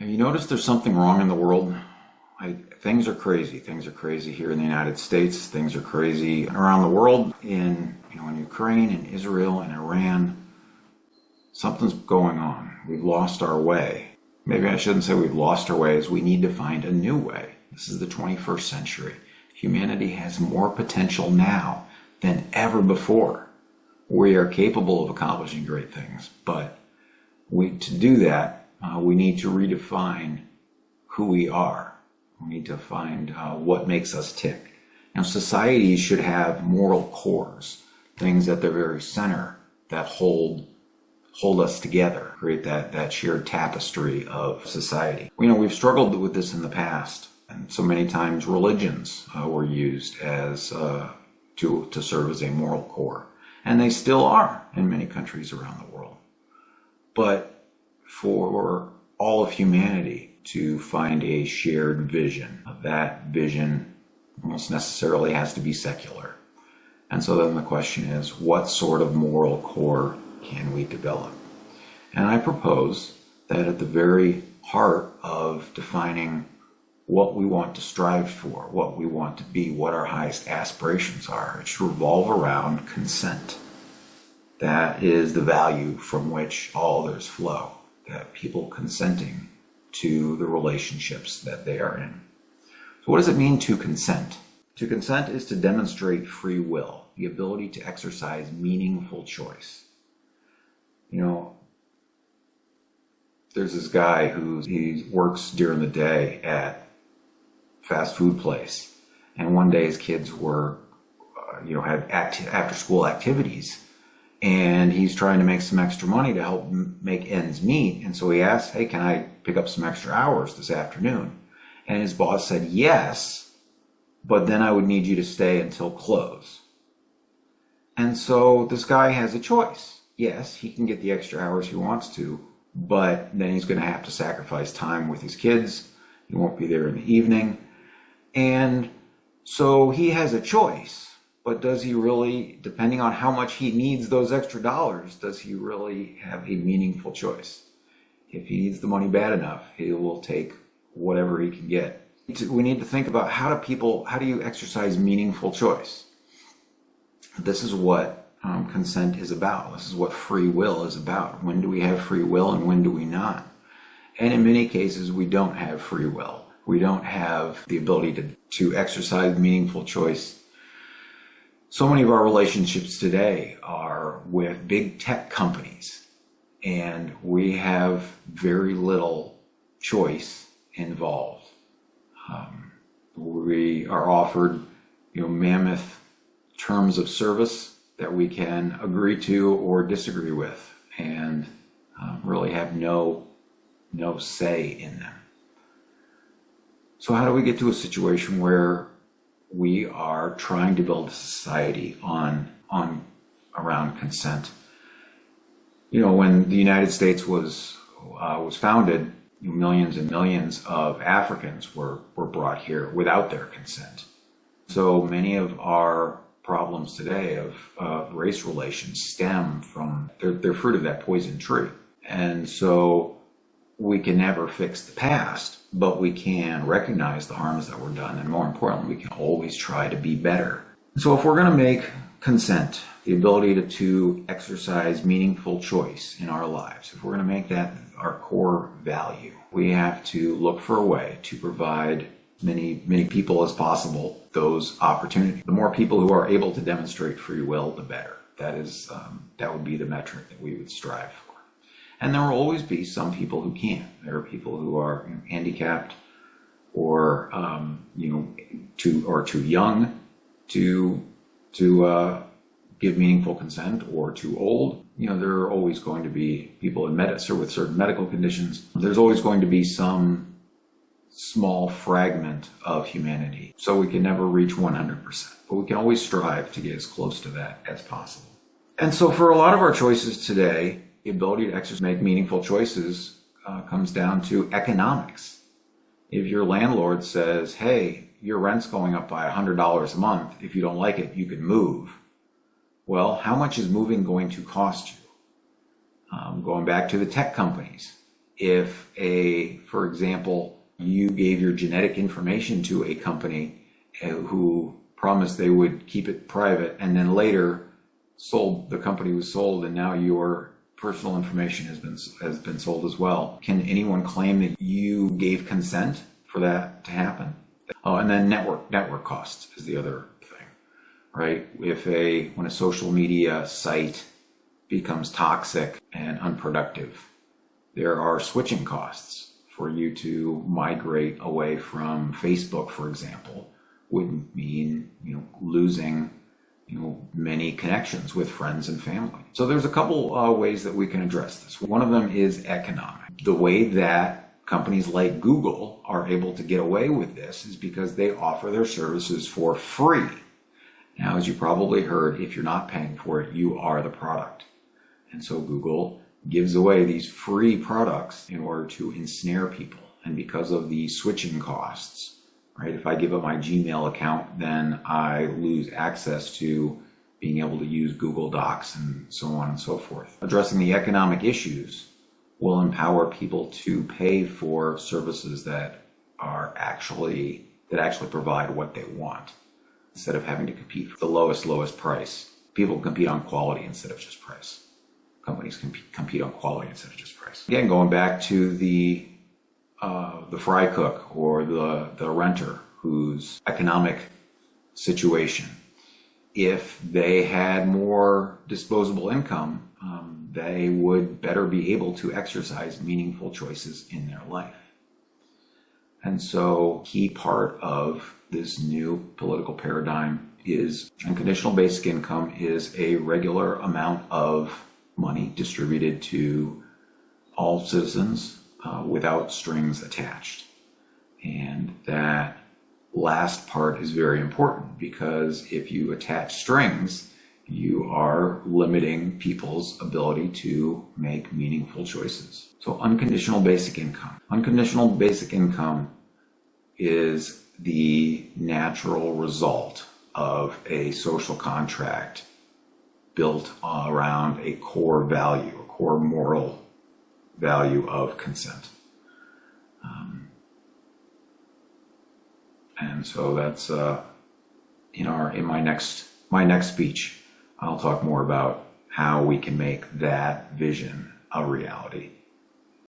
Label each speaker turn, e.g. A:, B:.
A: Have you noticed there's something wrong in the world? Things are crazy. Things are crazy here in the United States. Things are crazy around the world. In Ukraine and Israel and Iran, something's going on. We've lost our way. Maybe I shouldn't say we've lost our ways. We need to find a new way. This is the 21st century. Humanity has more potential now than ever before. We are capable of accomplishing great things, but to do that, we need to redefine who we are. We need to find what makes us tick. Now, societies should have moral cores, things at their very center that hold us together, create that shared tapestry of society. We've struggled with this in the past, and so many times religions were used as to serve as a moral core, and they still are in many countries around the world. But for all of humanity to find a shared vision, that vision almost necessarily has to be secular. And so then the question is, what sort of moral core can we develop? And I propose that at the very heart of defining what we want to strive for, what we want to be, what our highest aspirations are, it should revolve around consent. That is the value from which all others flow, that people consenting to the relationships that they are in. So what does it mean to consent? To consent is to demonstrate free will, the ability to exercise meaningful choice. There's this guy he works during the day at fast food place, and one day his kids were, had after school activities, and he's trying to make some extra money to help make ends meet. And so he asked, "Hey, can I pick up some extra hours this afternoon?" And his boss said, "Yes, but then I would need you to stay until close." And so this guy has a choice. Yes, he can get the extra hours he wants to, but then he's going to have to sacrifice time with his kids. He won't be there in the evening. And so he has a choice, but does he really, depending on how much he needs those extra dollars, does he really have a meaningful choice? If he needs the money bad enough, he will take whatever he can get. We need to think about how do you exercise meaningful choice? This is what consent is about. This is what free will is about. When do we have free will and when do we not? And in many cases, we don't have free will. We don't have the ability to exercise meaningful choice. So many of our relationships today are with big tech companies, and we have very little choice involved. We are offered, mammoth terms of service that we can agree to or disagree with, and really have no say in them. So how do we get to a situation where we are trying to build a society around consent? When the United States was founded, millions and millions of Africans were brought here without their consent. So many of our problems today of race relations stem from they're fruit of that poison tree. And so we can never fix the past, but we can recognize the harms that were done, and more importantly, we can always try to be better. So if we're going to make consent, the ability to exercise meaningful choice in our lives, if we're going to make that our core value, we have to look for a way to provide many people as possible those opportunities. The more people who are able to demonstrate free will, the better. That would be the metric that we would strive for. And there will always be some people who can't. There are people who are handicapped or too young to give meaningful consent, or too old. There are always going to be people with certain medical conditions. There's always going to be some small fragment of humanity. So we can never reach 100%, but we can always strive to get as close to that as possible. And so for a lot of our choices today, the ability to make meaningful choices comes down to economics. If your landlord says, "Hey, your rent's going up by $100 a month. If you don't like it, you can move." Well, how much is moving going to cost you? Going back to the tech companies, If for example, you gave your genetic information to a company who promised they would keep it private, and then later the company was sold, and now your personal information has been sold as well, can anyone claim that you gave consent for that to happen? Oh, and then network costs is the other thing, right? When a social media site becomes toxic and unproductive, there are switching costs. For you to migrate away from Facebook, for example, would mean losing many connections with friends and family. So there's a couple ways that we can address this. One of them is economic. The way that companies like Google are able to get away with this is because they offer their services for free. Now, as you probably heard, if you're not paying for it, you are the product. And so Google gives away these free products in order to ensnare people. And because of the switching costs, right? If I give up my Gmail account, then I lose access to being able to use Google Docs and so on and so forth. Addressing the economic issues will empower people to pay for services that actually provide what they want, instead of having to compete for the lowest price. People compete on quality instead of just price. Companies can compete on quality instead of just price. Again, going back to the fry cook or the renter whose economic situation, if they had more disposable income, they would better be able to exercise meaningful choices in their life. And so, key part of this new political paradigm is unconditional basic income is a regular amount of money distributed to all citizens without strings attached. And that last part is very important, because if you attach strings, you are limiting people's ability to make meaningful choices. So unconditional basic income. Unconditional basic income is the natural result of a social contract built around a core value, a core moral value of consent. And so that's in my next speech, I'll talk more about how we can make that vision a reality.